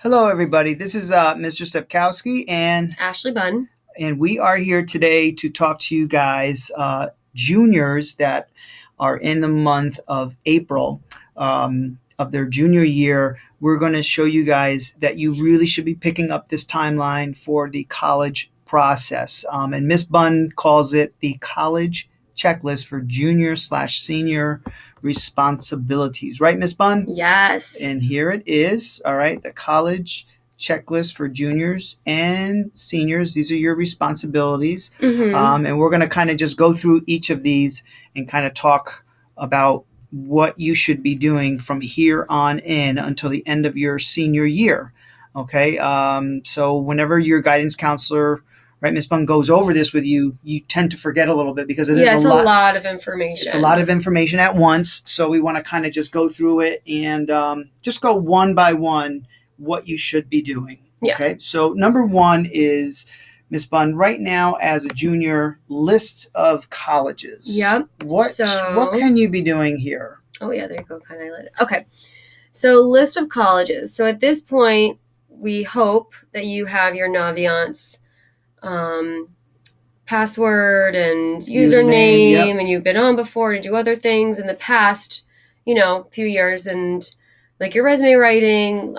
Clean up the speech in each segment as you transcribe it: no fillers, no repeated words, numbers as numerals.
Hello, everybody. This is Mr. Stepkowski, Ashley Bunn. and we are here today to talk to you guys, juniors that are in the month of April of their junior year. We're going to show you guys that you really should be picking up this timeline for the college process. And Miss Bunn calls it the college checklist for junior/senior responsibilities. Right, Miss Bunn? Yes. And here it is. All right, the college checklist for juniors and seniors. These are your responsibilities. And we're going to kind of just go through each of these and kind of talk about what you should be doing from here on in until the end of your senior year. Okay. So whenever your guidance counselor, right, Ms. Bunn, goes over this with you, you tend to forget a little bit because it's a lot of information. It's a lot of information at once. So we want to kind of just go through it and just go one by one what you should be doing. Yeah. Okay. So number one is, Ms. Bunn, right now as a junior, list of colleges. Yep. What can you be doing here? Oh, yeah, there you go. Kind of highlighted. Okay. So list of colleges. So at this point, we hope that you have your NAVIANCE password and username, yep. And you've been on before to do other things in the past, few years, and like your resume writing,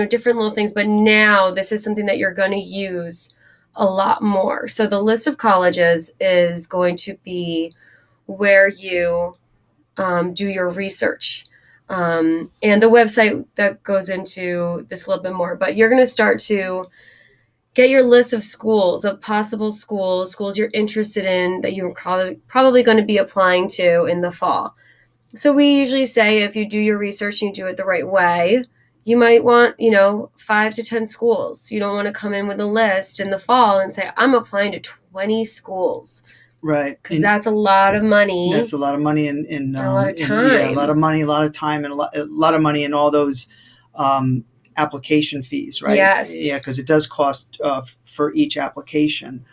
different little things. But now this is something that you're going to use a lot more. So the list of colleges is going to be where you do your research. And the website that goes into this a little bit more, but you're going to start to get your list of schools, of possible schools you're interested in that you're probably going to be applying to in the fall. So we usually say if you do your research and you do it the right way, you might want, 5 to 10 schools. You don't want to come in with a list in the fall and say, I'm applying to 20 schools. Right. Because that's a lot of money. That's a lot of money and a lot of time. A lot of money, a lot of time, and a lot of money in all those application fees, right? Yes. Yeah, because it does cost for each application.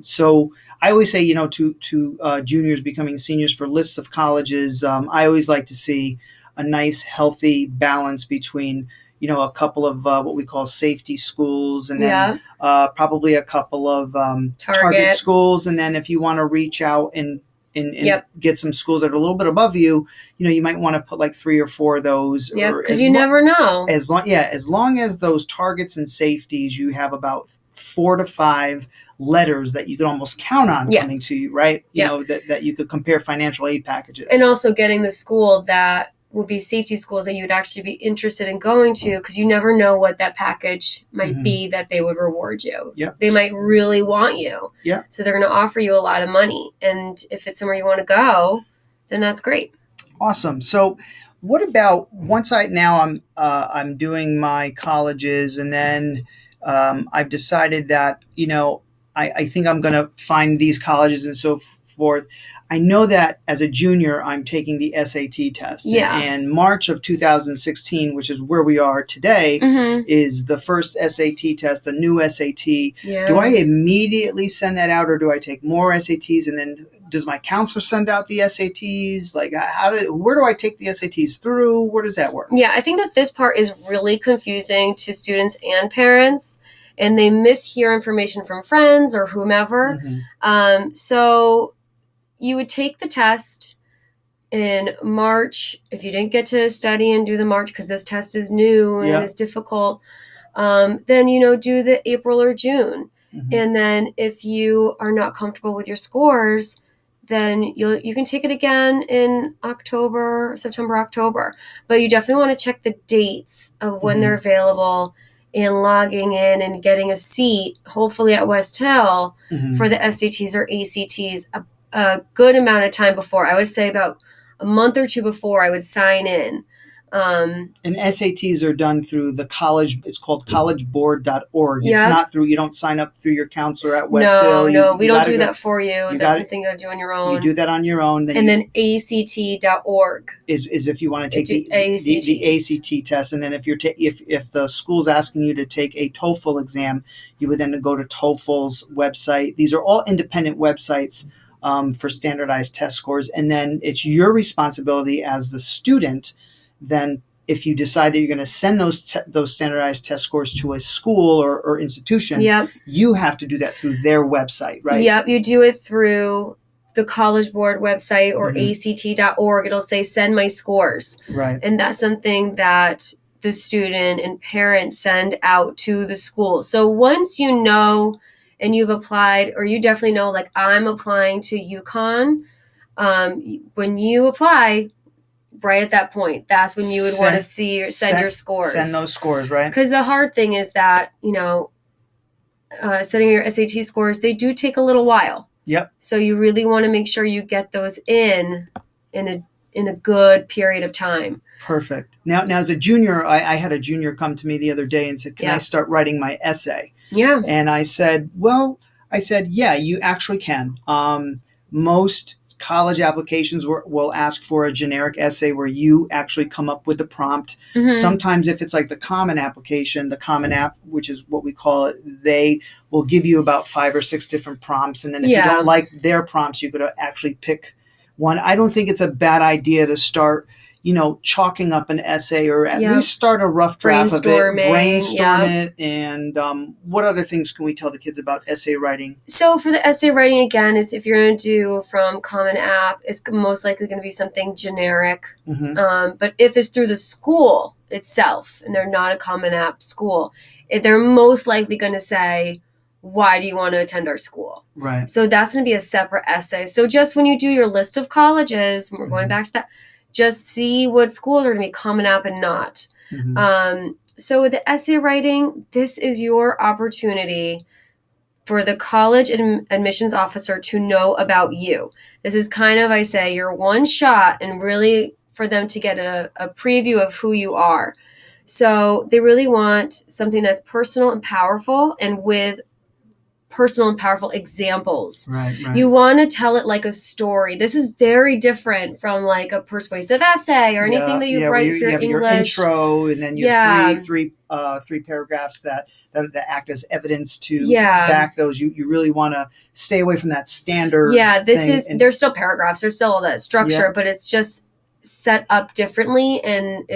So I always say, to juniors becoming seniors for lists of colleges, I always like to see a nice, healthy balance between, a couple of what we call safety schools, and then probably a couple of target schools. And then if you want to reach out and get some schools that are a little bit above you, you might want to put like 3 or 4 of those. Yeah, because you never know. As long as those targets and safeties, you have about 4 to 5 letters that you could almost count on coming to you, right? That you could compare financial aid packages. And also getting the school that would be safety schools that you would actually be interested in going to, because you never know what that package might be that they would reward you. Yep. They might really want you. Yeah. So they're going to offer you a lot of money. And if it's somewhere you want to go, then that's great. Awesome. So what about once I'm doing my colleges, and then I've decided that, I think I'm going to find these colleges and so forth. I know that as a junior, I'm taking the SAT test. Yeah. And March of 2016, which is where we are today, is the first SAT test, a new SAT. Yeah. Do I immediately send that out, or do I take more SATs? And then does my counselor send out the SATs? Like, where do I take the SATs through? Where does that work? Yeah, I think that this part is really confusing to students and parents, and they mishear information from friends or whomever. So you would take the test in March. If you didn't get to study and do the March, because this test is new and is difficult, then, do the April or June. And then if you are not comfortable with your scores, then you can take it again in September, October. But you definitely want to check the dates of when they're available and logging in and getting a seat, hopefully at West Hill, for the SATs or ACTs a good amount of time before. I would say about a month or 2 before I would sign in. And SATs are done through the college. It's called collegeboard.org. It's not through, you don't sign up through your counselor at West Hill. No, we don't do that for you. That's something you got to do on your own. You do that on your own. Then ACT.org is if you want to take the ACT test. And then if if the school's asking you to take a TOEFL exam, you would then go to TOEFL's website. These are all independent websites for standardized test scores. And then it's your responsibility as the student then if you decide that you're going to send those standardized test scores to a school or institution, Yep. you have to do that through their website, right? Yep, you do it through the College Board website or Mm-hmm. ACT.org. It'll say, send my scores. Right. And that's something that the student and parents send out to the school. So once you know and you've applied, or you definitely know, like, I'm applying to UConn, when you apply, right at that point, that's when you would want to send your scores. Send those scores, right? Because the hard thing is that, sending your SAT scores, they do take a little while. Yep. So you really want to make sure you get those in a good period of time. Perfect. Now as a junior, I had a junior come to me the other day and said, can I start writing my essay? Yeah. And I said, yeah, you actually can. Most college applications will ask for a generic essay where you actually come up with the prompt. Mm-hmm. Sometimes if it's like the Common application, the Common App, which is what we call it, they will give you about 5 or 6 different prompts. And then if you don't like their prompts, you could actually pick one. I don't think it's a bad idea to start, chalking up an essay, or at least start a rough draft of it, brainstorm it. And what other things can we tell the kids about essay writing? So for the essay writing, again, is if you're going to do from Common App, it's most likely going to be something generic. Mm-hmm. But if it's through the school itself and they're not a Common App school, they're most likely going to say, why do you want to attend our school? Right. So that's going to be a separate essay. So just when you do your list of colleges, we're going back to that, just see what schools are going to be Common App and not. Mm-hmm. So with the essay writing, this is your opportunity for the college admissions officer to know about you. This is kind of, I say, your one shot, and really for them to get a preview of who you are. So they really want something that's personal and powerful, and with personal and powerful examples. Right. You want to tell it like a story. This is very different from like a persuasive essay or anything that you write for your English. Your intro, and then your three paragraphs that act as evidence to back those. You really want to stay away from that standard. Yeah, there's still paragraphs. There's still all that structure, but it's just set up differently, and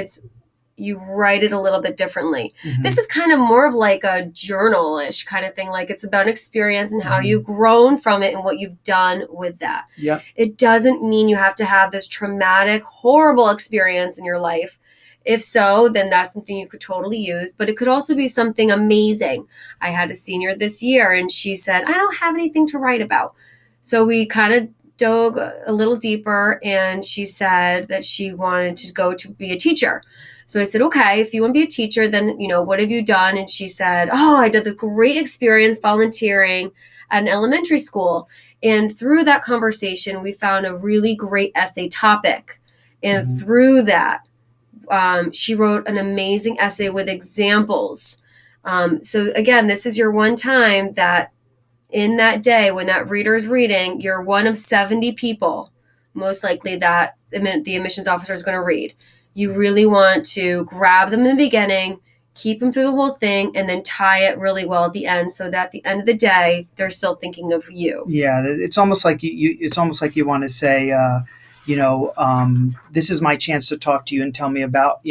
you write it a little bit differently. Mm-hmm. This is kind of more of like a journal-ish kind of thing. Like, it's about experience and how you've grown from it and what you've done with that. Yep. It doesn't mean you have to have this traumatic, horrible experience in your life. If so, then that's something you could totally use. But it could also be something amazing. I had a senior this year, and she said, I don't have anything to write about. So we kind of dug a little deeper, and she said that she wanted to go to be a teacher. So I said, okay, if you want to be a teacher, then, what have you done? And she said, I did this great experience volunteering at an elementary school. And through that conversation, we found a really great essay topic. And through that, she wrote an amazing essay with examples. So again, this is your one time that in that day when that reader is reading, you're one of 70 people, most likely, that the admissions officer is going to read. You really want to grab them in the beginning, keep them through the whole thing, and then tie it really well at the end, so that at the end of the day, they're still thinking of you. Yeah, it's almost like you want to say, this is my chance to talk to you and tell me about,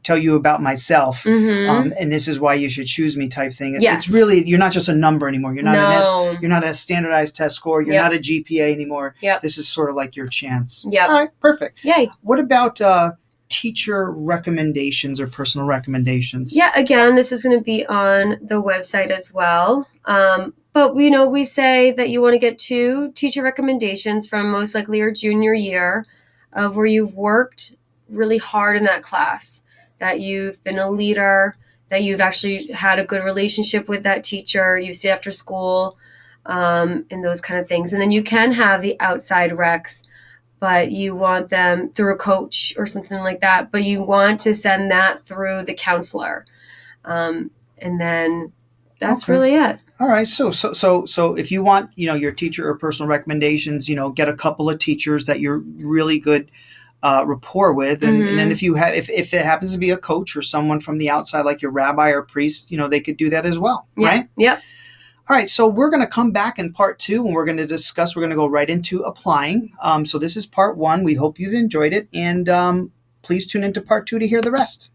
tell you about myself, and this is why you should choose me, type thing. It's really, you're not just a number anymore. You're not you're not a standardized test score. You're not a GPA anymore. Yep. This is sort of like your chance. Yep. All right, perfect. Yay. What about teacher recommendations or personal recommendations? Yeah, again, this is going to be on the website as well. But we say that you want to get 2 teacher recommendations from most likely your junior year of where you've worked really hard in that class, that you've been a leader, that you've actually had a good relationship with that teacher, you stay after school, and those kind of things. And then you can have the outside recs, but you want them through a coach or something like that, but you want to send that through the counselor. And then that's really it. All right. So if you want, your teacher or personal recommendations, get a couple of teachers that you're really good rapport with. And then if it happens to be a coach or someone from the outside, like your rabbi or priest, they could do that as well. Right? Yep. All right, so we're going to come back in part 2, and we're going to go right into applying. So this is part 1. We hope you've enjoyed it. And please tune into part 2 to hear the rest.